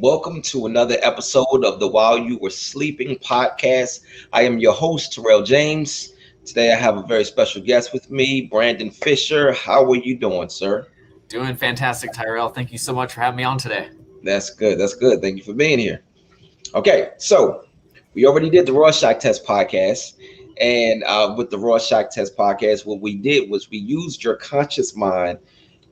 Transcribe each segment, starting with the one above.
Welcome to another episode of the While You Were Sleeping podcast. I am your host, Tyrell James. Today I have a very special guest with me, Brandan Fisher. How are you doing, sir? Doing fantastic, Tyrell. Thank you so much for having me on today. That's good. That's good. Thank you for being here. Okay, so we already did the Rorschach Test podcast. And with the Rorschach Test podcast, what we did was we used your conscious mind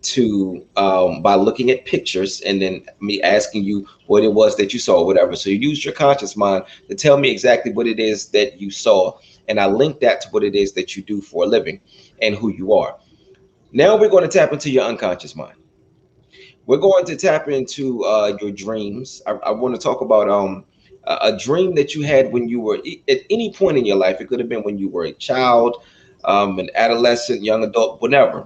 to by looking at pictures and then me asking you what it was that you saw, whatever. So you used your conscious mind to tell me exactly what it is that you saw, and I linked that to what it is that you do for a living and who you are. Now we're going to tap into your unconscious mind. We're going to tap into your dreams. I want to talk about a dream that you had when you were at any point in your life. It could have been when you were a child, an adolescent, young adult, whatever,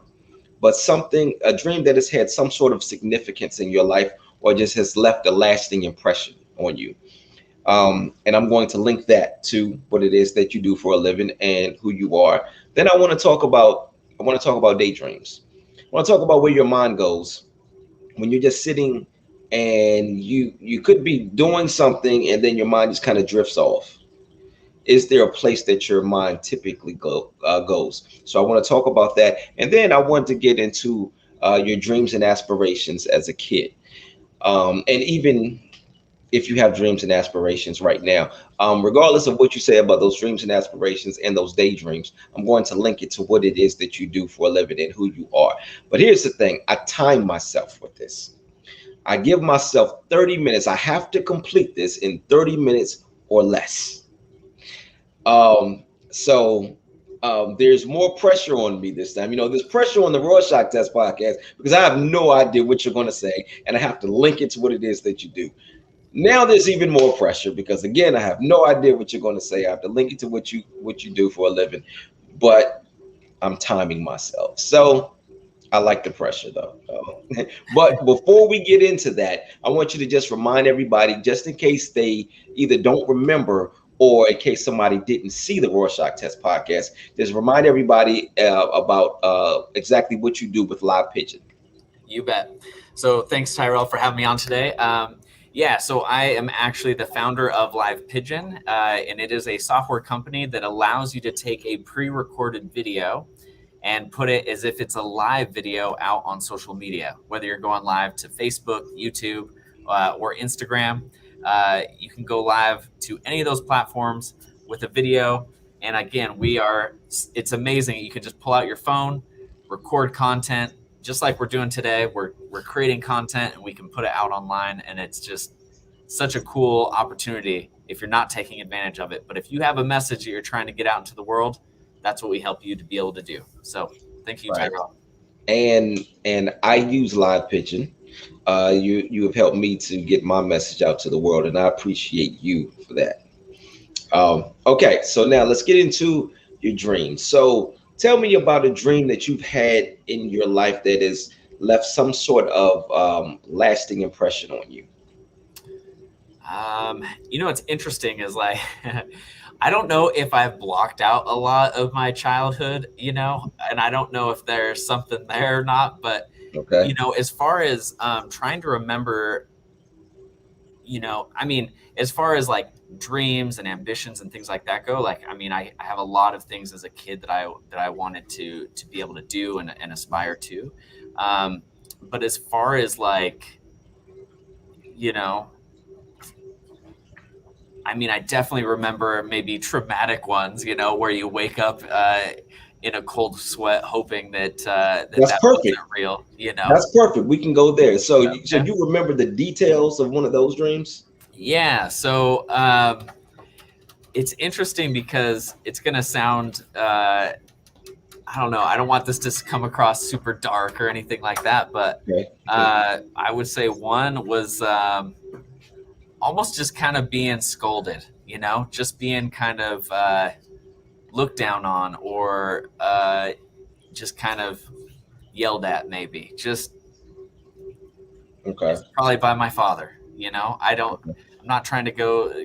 but something, a dream that has had some sort of significance in your life or just has left a lasting impression on you. And I'm going to link that to what it is that you do for a living and who you are. Then I want to talk about daydreams. I want to talk about where your mind goes when you're just sitting and you could be doing something and then your mind just kind of drifts off. Is there a place that your mind typically goes? So I want to talk about that, and then I want to get into your dreams and aspirations as a kid, and even if you have dreams and aspirations right now, regardless of what you say about those dreams and aspirations and those daydreams, I'm going to link it to what it is that you do for a living and who you are. But here's the thing: I time myself with this. I give myself 30 minutes. I have to complete this in 30 minutes or less. There's more pressure on me this time. There's pressure on the Rorschach Test podcast because I have no idea what you're going to say, and I have to link it to what it is that you do. Now there's even more pressure because again, I have no idea what you're going to say. I have to link it to what you do for a living, but I'm timing myself. So I like the pressure though. But before we get into that, I want you to just remind everybody, just in case they either don't remember or in case somebody didn't see the Rorschach Test podcast, just remind everybody about exactly what you do with Live Pigeon. You bet. So thanks, Tyrell, for having me on today. So I am actually the founder of Live Pigeon, and it is a software company that allows you to take a pre-recorded video and put it as if it's a live video out on social media, whether you're going live to Facebook, YouTube, or Instagram. You can go live to any of those platforms with a video. And again, it's amazing. You can just pull out your phone, record content, just like we're doing today. We're creating content and we can put it out online. And it's just such a cool opportunity if you're not taking advantage of it. But if you have a message that you're trying to get out into the world, that's what we help you to be able to do. So thank you, Right. Tyrell. And I use Live Pigeon. You have helped me to get my message out to the world, and I appreciate you for that. Okay, so now let's get into your dreams. So tell me about a dream that you've had in your life that has left some sort of lasting impression on you. What's interesting is like, I don't know if I've blocked out a lot of my childhood, and I don't know if there's something there or not, but, Okay. as far as trying to remember, as far as like dreams and ambitions and things like that go, like, I have a lot of things as a kid that I wanted to be able to do and aspire to. But as far as like, you know, I definitely remember maybe traumatic ones, where you wake up in a cold sweat, hoping That's that perfect. wasn't real. That's perfect. We can go there. So, so Yeah. you remember the details of one of those dreams? Yeah. So it's interesting because it's gonna sound. I don't know. I don't want this to come across super dark or anything like that, but Okay. I would say one was almost just kind of being scolded. Just being kind of looked down on or just kind of yelled at, maybe just Okay. it's probably by my father. I'm not trying to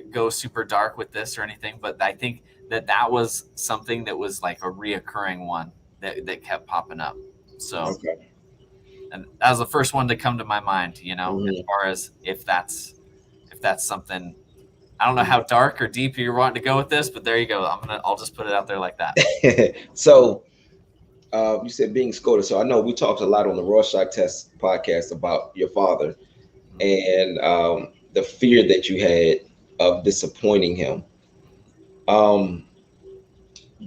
go super dark with this or anything, but I think that was something that was like a reoccurring one that kept popping up. So, Okay. and that was the first one to come to my mind, as Mhm. far as if that's that's something. I don't know how dark or deep you're wanting to go with this, but there you go. I'll just put it out there like that. So you said being scolded. So I know we talked a lot on the Rorschach test podcast about your father and the fear that you had of disappointing him.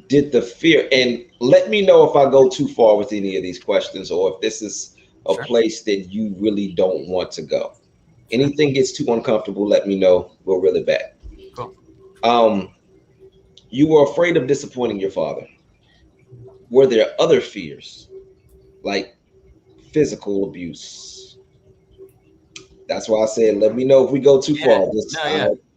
Did the fear, and let me know if I go too far with any of these questions or if this is a Sure. place that you really don't want to go. Sure. Anything gets too uncomfortable, let me know. We'll reel it back. Cool. You were afraid of disappointing your father. Were there other fears like physical abuse? That's why I said, let me know if we go too far. I'll There's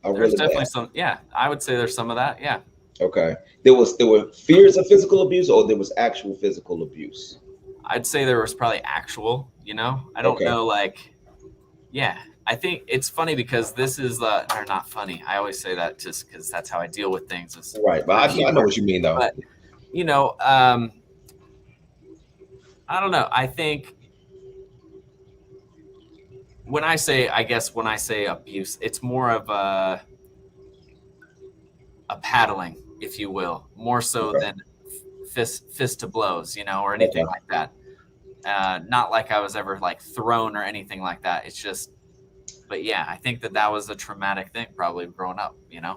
reel it definitely back. some. Yeah, I would say there's some of that. Yeah. Okay. There were fears of physical abuse, or there was actual physical abuse. I'd say there was probably actual. I don't Okay. know. Like, yeah. I think it's funny because this is or not funny. I always say that just because that's how I deal with things. Is Right, but I know what you mean though. But I don't know. I think when I say abuse, it's more of a paddling, if you will, more so Okay. than fist to blows, or anything Okay. like that. Not like I was ever like thrown or anything like that. It's just, but yeah, I think that was a traumatic thing probably growing up.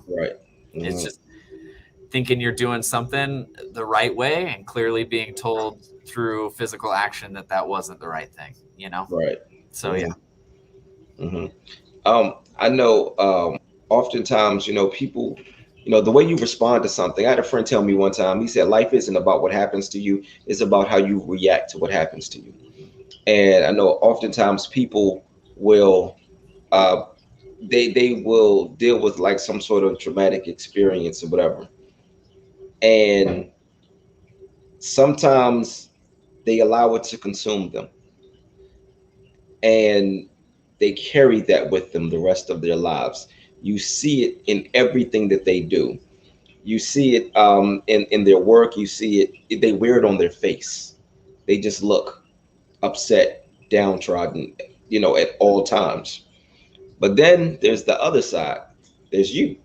Right. It's Mhm. just thinking you're doing something the right way and clearly being told through physical action that wasn't the right thing. Right. So yeah. Hmm. I know. Oftentimes, people, the way you respond to something. I had a friend tell me one time. He said, "Life isn't about what happens to you; it's about how you react to what happens to you." And I know oftentimes people will, uh, they will deal with like some sort of traumatic experience or whatever, and sometimes they allow it to consume them, and they carry that with them the rest of their lives. You see it in everything that they do. You see it in their work. You see it. They wear it on their face. They just look upset, downtrodden, at all times. But then there's the other side. There's you.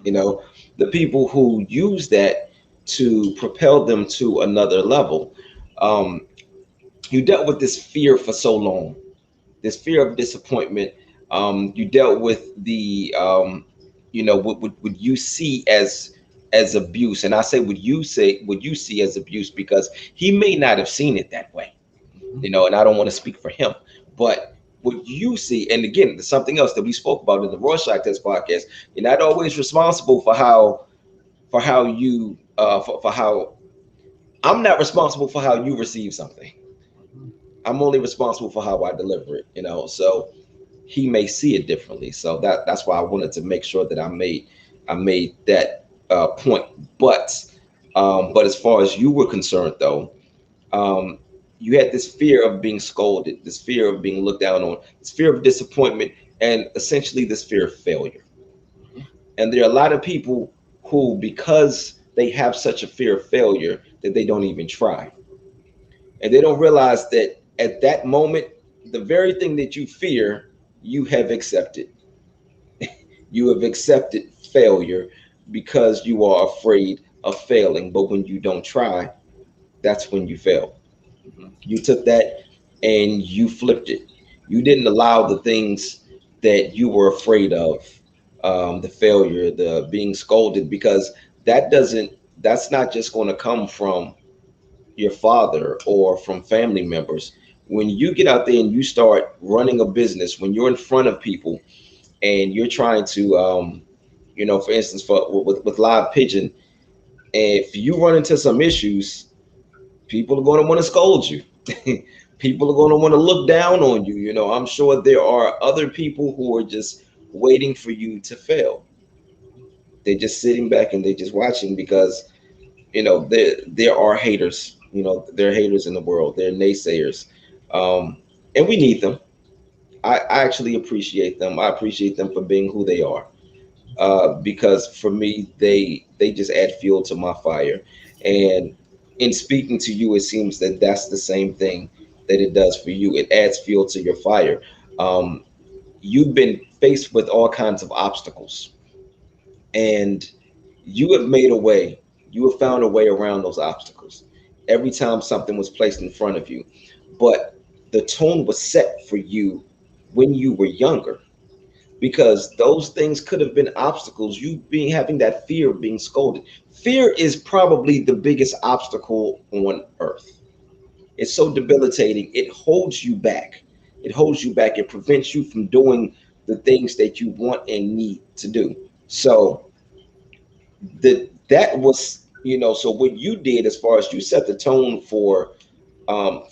You know, the people who use that to propel them to another level. Um, you dealt with this fear for so long, this fear of disappointment. You dealt with the what you see as abuse, and I say what you see as abuse because he may not have seen it that way, and I don't want to speak for him, but what you see, and again, there's something else that we spoke about in the Rorschach test podcast. You're not always responsible for how you for how I'm not responsible for how you receive something. I'm only responsible for how I deliver it. So he may see it differently. So that's why I wanted to make sure that I made that point. But as far as you were concerned, though, um, you had this fear of being scolded, this fear of being looked down on, this fear of disappointment, and essentially this fear of failure. And there are a lot of people who, because they have such a fear of failure, that they don't even try, and they don't realize that at that moment, the very thing that you fear, you have accepted. You have accepted failure because you are afraid of failing. But when you don't try, that's when you fail. You took that and you flipped it. You didn't allow the things that you were afraid of, the failure, the being scolded, because that's not just going to come from your father or from family members. When you get out there and you start running a business, when you're in front of people and you're trying to, for instance, with live pigeon, if you run into some issues, people are going to want to scold you. People are going to want to look down on you. I'm sure there are other people who are just waiting for you to fail. They're just sitting back and they're just watching because there are haters. There are haters in the world. There are naysayers, and we need them. I actually appreciate them. I appreciate them for being who they are, because for me, they just add fuel to my fire. And in speaking to you, it seems that that's the same thing that it does for you. It adds fuel to your fire. You've been faced with all kinds of obstacles, and you have made a way. You have found a way around those obstacles every time something was placed in front of you. But the tone was set for you when you were younger, because those things could have been obstacles. You being having that fear of being scolded. Fear is probably the biggest obstacle on earth. It's so debilitating. It holds you back. It holds you back. It prevents you from doing the things that you want and need to do. So that was, so what you did, as far as you set the tone for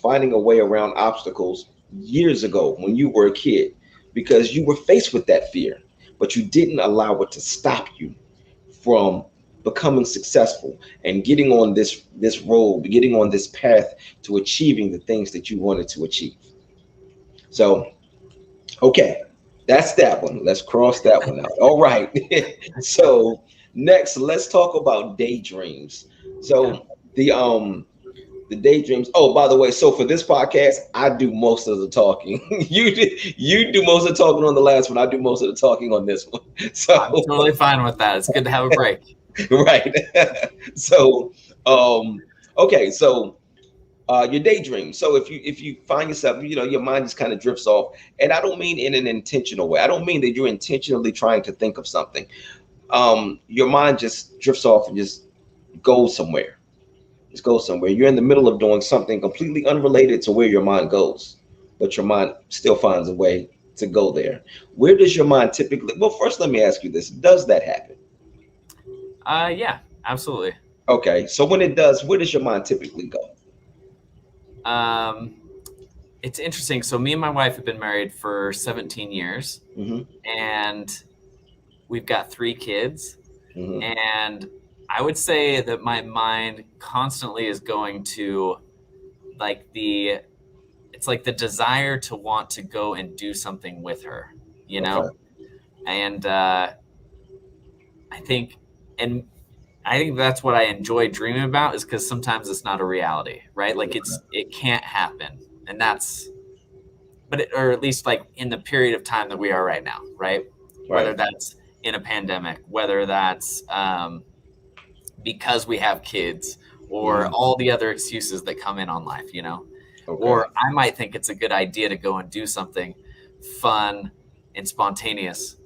finding a way around obstacles years ago when you were a kid, because you were faced with that fear, but you didn't allow it to stop you from becoming successful and getting on this road, getting on this path to achieving the things that you wanted to achieve. So, okay, that's that one. Let's cross that one out. All right. So next, let's talk about daydreams. So the daydreams. Oh, by the way, so for this podcast, I do most of the talking. You do most of the talking on the last one. I do most of the talking on this one. So I'm totally fine with that. It's good to have a break. Right. So okay, so your daydream. So if you find yourself, your mind just kind of drifts off, and I don't mean in an intentional way. I don't mean that you're intentionally trying to think of something. Your mind just drifts off and just goes somewhere. Just goes somewhere. You're in the middle of doing something completely unrelated to where your mind goes, but your mind still finds a way to go there. Where does your mind typically? Well, first, let me ask you this: does that happen? Yeah, absolutely. Okay, so when it does, where does your mind typically go? It's interesting. So me and my wife have been married for 17 years, and we've got 3 kids, and I would say that my mind constantly is going to it's like the desire to want to go and do something with her, Okay. and I think that's what I enjoy dreaming about, is because sometimes it's not a reality, right? Like it can't happen, and or at least like in the period of time that we are right now, right? Whether that's in a pandemic, whether that's because we have kids, or all the other excuses that come in on life, Or I might think it's a good idea to go and do something fun and spontaneous,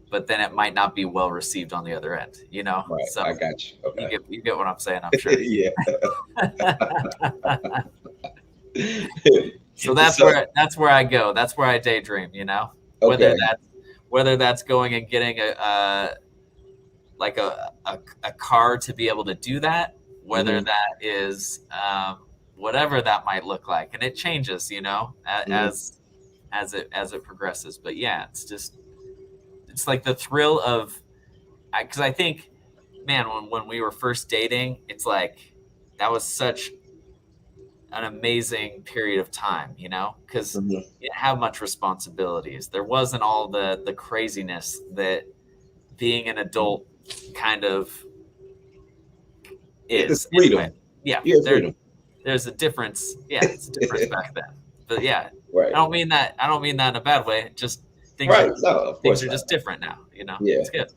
but then it might not be well received on the other end, Right. So I got you. Okay. you get what I'm saying, I'm sure. Yeah. So that's where I go. That's where I daydream, Okay. Whether that's going and getting a car to be able to do that, whether that is whatever that might look like, and it changes, as it progresses. But yeah, it's like the thrill of, because I think, man, when we were first dating, it's like that was such an amazing period of time, because you didn't have much responsibilities. There wasn't all the craziness that being an adult kind of is. Freedom. Anyway, yeah, freedom. There's a difference. Yeah, it's a difference back then. But yeah, right. I don't mean that in a bad way. Just things right. Things are just different now. Yeah, it's good.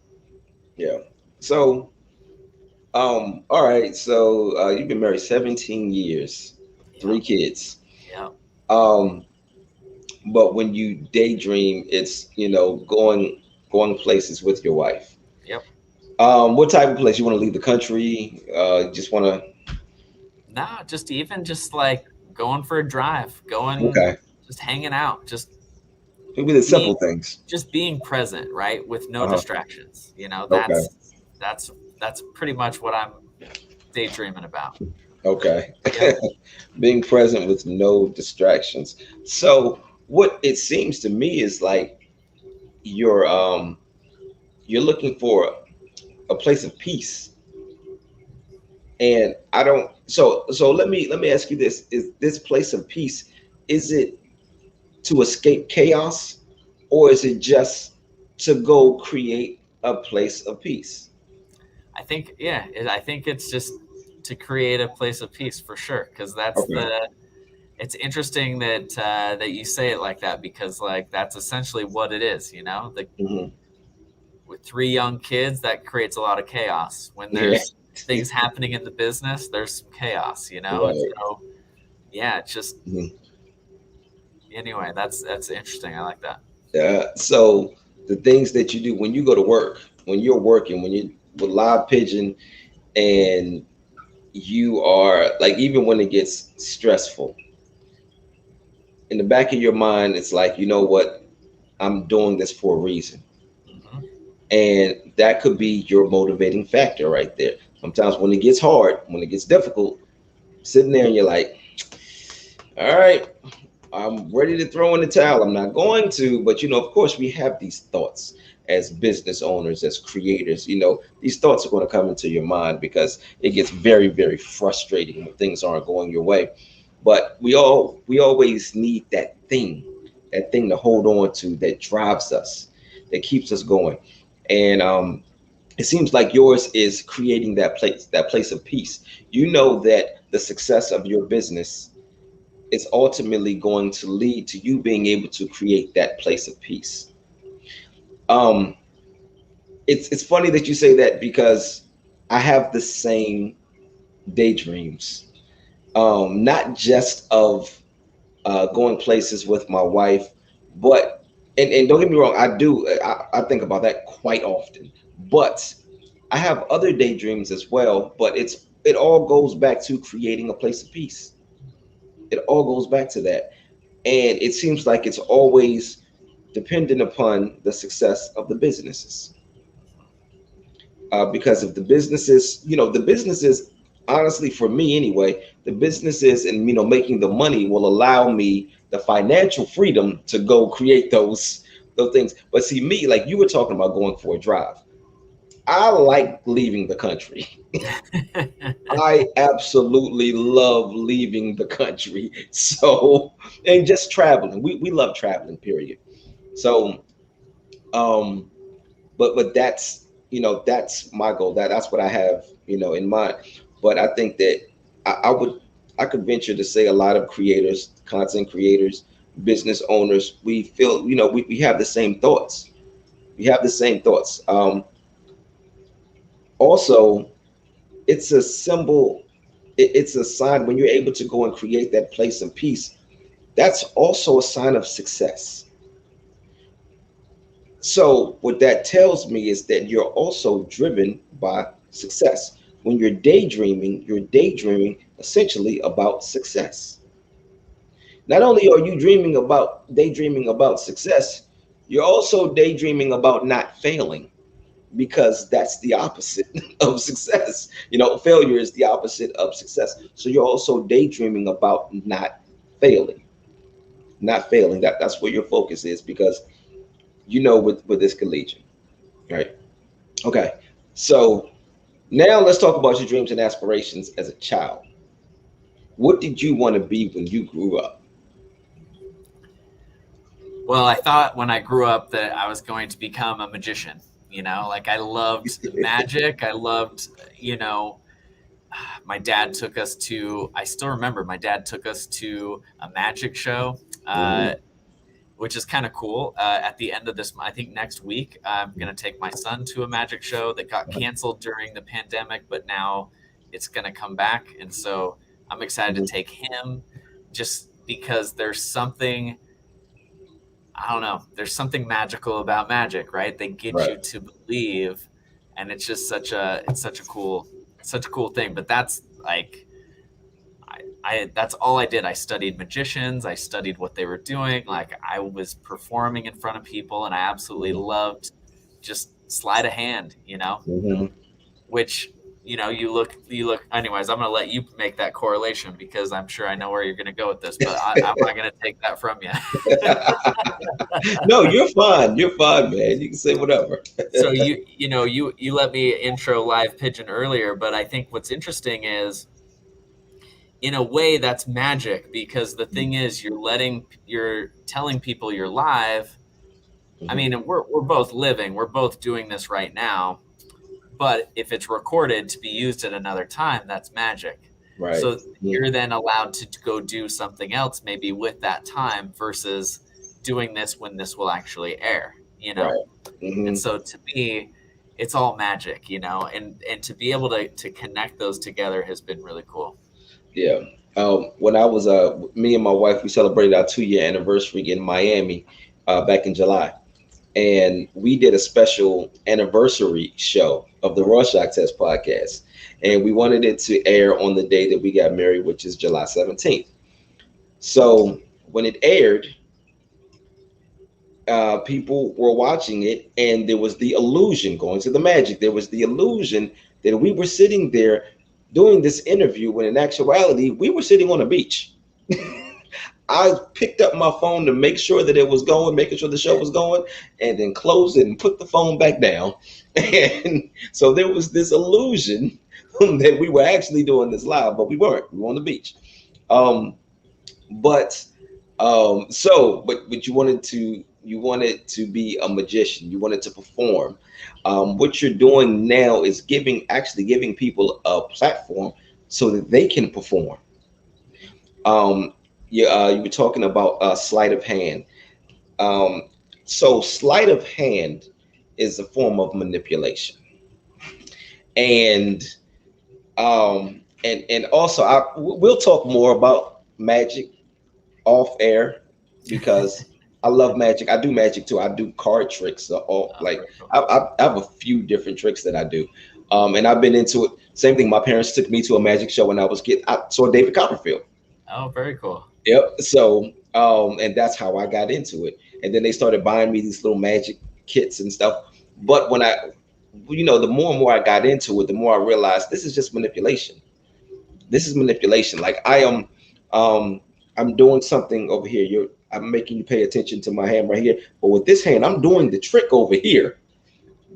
Yeah. So, all right. So you've been married 17 years, 3 kids. Yeah. But when you daydream, it's going places with your wife. Yep. What type of place? You want to leave the country? Just want to? Nah, just like going for a drive, just hanging out, just maybe the simple things. Just being present, right, with no distractions. That's pretty much what I'm daydreaming about. Okay. Yep. Being present with no distractions. So what it seems to me is like you're looking for a place of peace. And I don't so let me ask you this. Is this place of peace, is it to escape chaos, or is it just to go create a place of peace? I think it's just to create a place of peace, for sure, because that's it's interesting that you say it like that, because like that's essentially what it is, Mhm. with three young kids, that creates a lot of chaos. When Yeah. there's things happening in the business, there's some chaos. And Right. so yeah, it's just, Mhm. anyway, that's interesting. I like that. So the things that you do when you go to work, when you're working, when you with live pigeon, and you are like, even when it gets stressful, in the back of your mind, it's like, you know what, I'm doing this for a reason. Mhm. And that could be your motivating factor right there. Sometimes when it gets hard, when it gets difficult, sitting there and you're like, all right, I'm ready to throw in the towel. I'm not going to, but of course, we have these thoughts as business owners, as creators. These thoughts are going to come into your mind because it gets very, very frustrating when things aren't going your way. But we always need that thing to hold on to, that drives us, that keeps us going. And it seems like yours is creating that place of peace. You know that the success of your business is ultimately going to lead to you being able to create that place of peace. Um, it's funny that you say that because I have the same daydreams, not just of going places with my wife, but and don't get me wrong, I think about that quite often, but I have other daydreams as well. But it all goes back to creating a place of peace. It all goes back to that. And it seems like it's always dependent upon the success of the businesses. Because if the businesses, honestly, for me anyway, the businesses and making the money will allow me the financial freedom to go create those things. But see, me, like you were talking about going for a drive, I like leaving the country. I absolutely love leaving the country. So, and just traveling. We love traveling, period. So, um, but that's my goal. That's what I have, in mind. But I think that I could venture to say a lot of creators, content creators, business owners, we feel, we have the same thoughts. We have the same thoughts. Also, it's a symbol. It's a sign when you're able to go and create that place of peace. That's also a sign of success. So, what that tells me is that you're also driven by success. When you're daydreaming essentially about success. Not only are you daydreaming about success, you're also daydreaming about not failing, because that's the opposite of success. Failure is the opposite of success. So you're also daydreaming about not failing, not failing. That's where your focus is, because with this collegian, right? Okay. So now let's talk about your dreams and aspirations as a child. What did you want to be when you grew up? Well, I thought when I grew up that I was going to become a magician. Like I loved magic. I loved, you know, my dad took us to, I still remember my dad took us to a magic show, Mhm. which is kind of cool. At the end of this, I think next week, I'm going to take my son to a magic show that got canceled during the pandemic, but now it's going to come back. And so I'm excited to Mhm. take him, just because there's something, I don't know, there's something magical about magic, right? They get Right. you to believe, and it's just such a cool thing. But that's like, that's all I did. I studied magicians. I studied what they were doing. Like I was performing in front of people, and I absolutely Mhm. loved just sleight of hand. Mhm. Which you look. Anyways, I'm gonna let you make that correlation, because I'm sure I know where you're gonna go with this, but I'm not gonna take that from you. No, you're fine. You're fine, man. You can say whatever. So you let me intro live pigeon earlier, but I think what's interesting is, in a way, that's magic, because the thing is, you're telling people you're live. I Mhm. mean, we're both living, we're both doing this right now, but if it's recorded to be used at another time, that's magic. Right. So Mhm. you're then allowed to go do something else maybe with that time versus doing this when this will actually air, you know? Right. And Hmm. so to me, it's all magic, you know, and to be able to connect those together has been really cool. Yeah. When I was me and my wife, we celebrated our 2 year anniversary in Miami back in July, and we did a special anniversary show of the Rorschach Test podcast, and we wanted it to air on the day that we got married, which is July 17th. So when it aired, people were watching it, and there was the illusion, going to the magic, there was the illusion that we were sitting there doing this interview when in actuality we were sitting on a beach. I picked up my phone to make sure that it was going, making sure the show was going, and then closed it and put the phone back down. And so there was this illusion that we were actually doing this live, but we weren't. We were on the beach. Um, but but you wanted to be a magician. You wanted to perform. What you're doing now is giving people a platform so that they can perform. Um, you were talking about sleight of hand. Um, so sleight of hand is a form of manipulation, and and also we'll talk more about magic off air because I love magic. I do magic too. I do card tricks. All Oh, like very cool. I have a few different tricks that I do, and I've been into it. Same thing. My parents took me to a magic show when I was kid. I saw David Copperfield. Oh, very cool. Yep. So, and that's how I got into it. And then they started buying me these little magic kits and stuff. But the more and more I got into it, the more I realized this is just manipulation. This is manipulation. Like um, I'm doing something over here. I'm making you pay attention to my hand right here. But with this hand, I'm doing the trick over here.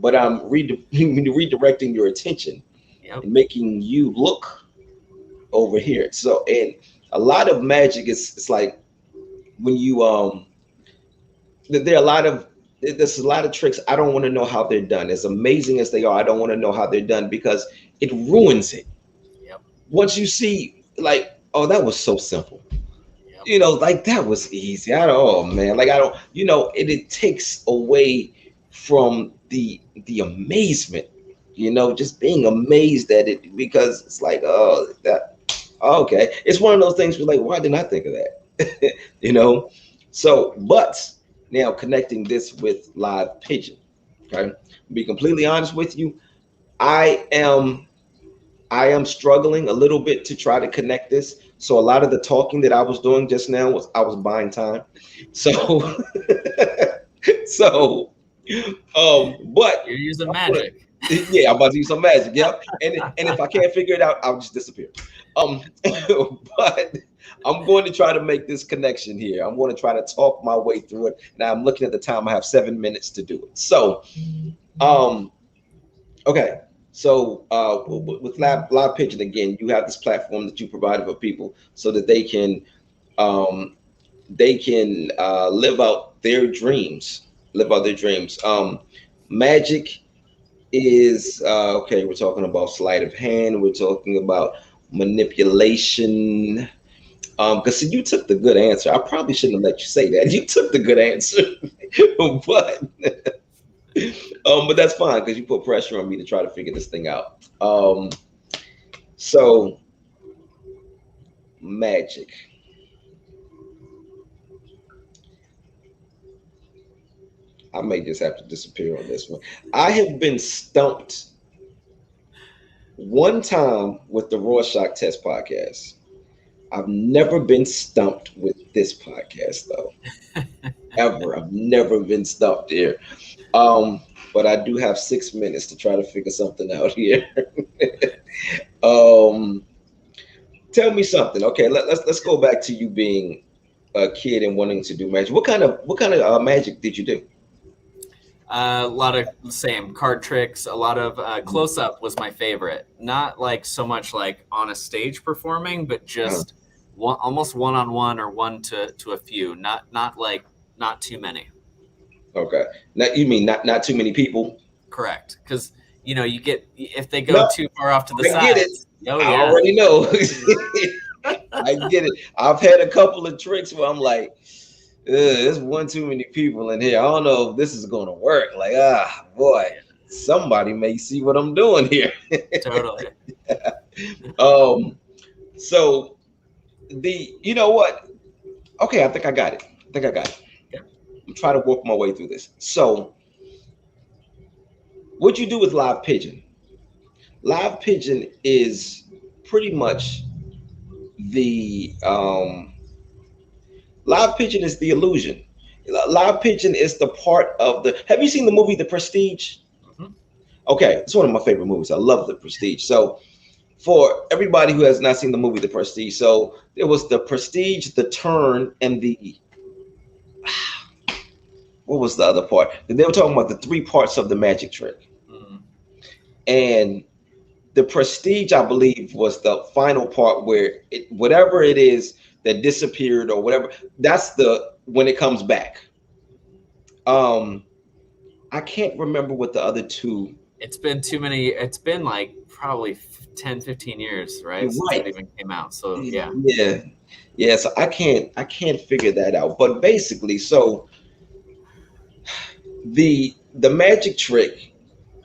But I'm redirecting your attention Yep. and making you look over here. So, and a lot of magic is it's like when you there are a lot of there's a lot of tricks. I don't want to know how they're done. As amazing as they are, I don't want to know how they're done because it ruins it. Yep. Once you see, like, oh, that was so simple. Yep. Like that was easy. I don't, oh man, like I don't, it takes away from the amazement. Just being amazed at it because it's like, oh, that okay. It's one of those things where like, why didn't I think of that? you know. So, but now connecting this with live pigeon. Okay, be completely honest with you, I am I am struggling a little bit to try to connect this. So a lot of the talking that I was doing just now was I was buying time. So so but You're using I'm gonna, magic. yeah, I'm about to use some magic. Yep. And if I can't figure it out, I'll just disappear. But I'm going to try to make this connection here. I'm going to try to talk my way through it. Now I'm looking at the time. I have 7 minutes to do it. So um okay. So with live pitching again, you have this platform that you provided for people so that um, they can live out their dreams. Magic is okay. We're talking about sleight of hand. We're talking about manipulation. Because you took the good answer. I probably shouldn't have let you say that. You took the good answer, but but that's fine because you put pressure on me to try to figure this thing out. So magic. I may just have to disappear on this one. I have been stumped one time with the Rorschach Test podcast. I've never been stumped with this podcast though. Ever. I've never been stumped here. Um, but I do have 6 minutes to try to figure something out here. um, tell me something. Okay, let's go back to you being a kid and wanting to do magic. What kind of magic did you do? A lot of same card tricks. A lot of close up was my favorite. Not like so much like on a stage performing, but Uh, just almost one on one or one to a few. Not like not too many. okay. Now you mean not too many people? Correct. Because you get if they go No, too far off to the I get it. sides. Oh I yeah. already know. I get it. I've had a couple of tricks where I'm like, there's one too many people in here. I don't know if this is going to work. Like, boy, somebody may see what I'm doing here. Totally. um, so you know what? Okay, I think I got it. I think I got it. Yeah. I'm trying to work my way through this. So, what you do with Live Pigeon? Live Pigeon is pretty much the Live Pigeon is the illusion. Live Pigeon is the part of the. Have you seen the movie The Prestige? Mhm. Okay, it's one of my favorite movies. I love The Prestige. So, for everybody who has not seen the movie The Prestige, so there was The Prestige, The Turn, and the what was the other part? They were talking about the three parts of the magic trick, Mm. and the Prestige, I believe, was the final part where whatever it is that disappeared or whatever. That's the when it comes back. Um, I can't remember what the other two. It's been too many. It's been like probably 10, 15 years, right, You're since that right. even came out. So yeah. Yeah. So I can't figure that out. But basically, so the magic trick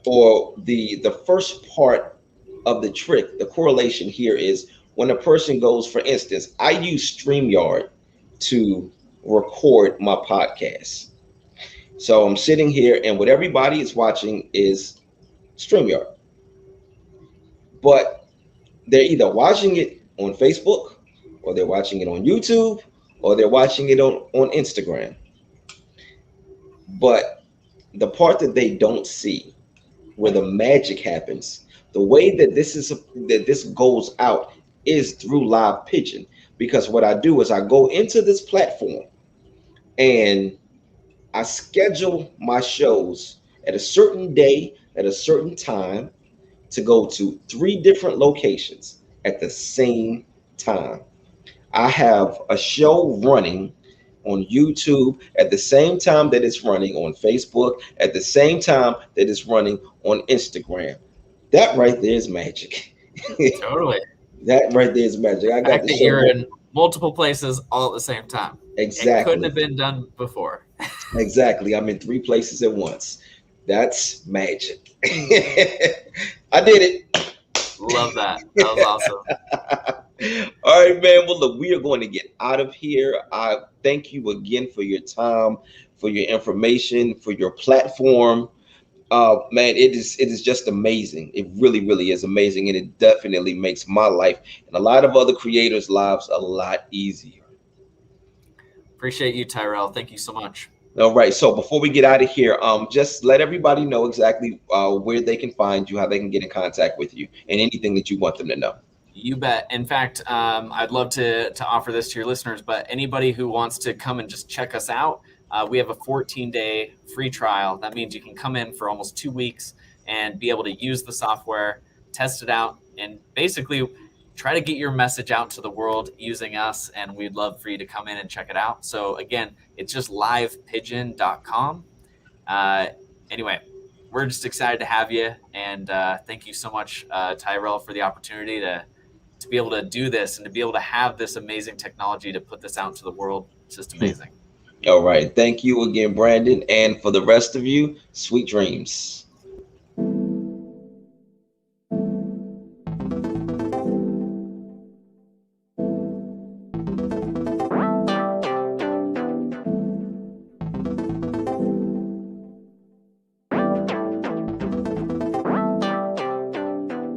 or the first part of the trick, the correlation here is when a person goes, for instance, I use StreamYard to record my podcast. So I'm sitting here and what everybody is watching is StreamYard. But they're either watching it on Facebook or they're watching it on YouTube or they're watching it on Instagram. But the part that they don't see where the magic happens, the way that this goes out is through Live Pigeon. Because what I do is I go into this platform and I schedule my shows at a certain day, at a certain time, to go to three different locations at the same time. I have a show running on YouTube at the same time that it's running on Facebook, at the same time that it's running on Instagram. That right there is magic. Totally. That right there is magic. I The got fact the that show you're going. in multiple places all at the same time. It couldn't Exactly. have been done before. Exactly. I'm in three places at once. That's magic. I did Love that. That was awesome. it. All right, man. Well, look, we are going to get out of here. I thank you again for your time, for your information, for your platform. Man, it is just amazing. It really, really is amazing, and it definitely makes my life and a lot of other creators' lives a lot easier. Appreciate you, Tyrell. Thank you so much. All right. So before we get out of here, just let everybody know exactly where they can find you, how they can get in contact with you, and anything that you want them to know. You bet. In fact, I'd love to offer this to your listeners, but anybody who wants to come and just check us out, we have a 14-day free trial. That means you can come in for almost 2 weeks and be able to use the software, test it out, and basically try to get your message out to the world using us. And we'd love for you to come in and check it out. So again, it's just livepigeon.com. Anyway, we're just excited to have you. And thank you so much, Tyrell, for the opportunity to be able to do this and to be able to have this amazing technology to put this out into the world. It's just amazing. All right. Thank you again, Brandon. And for the rest of you, sweet dreams.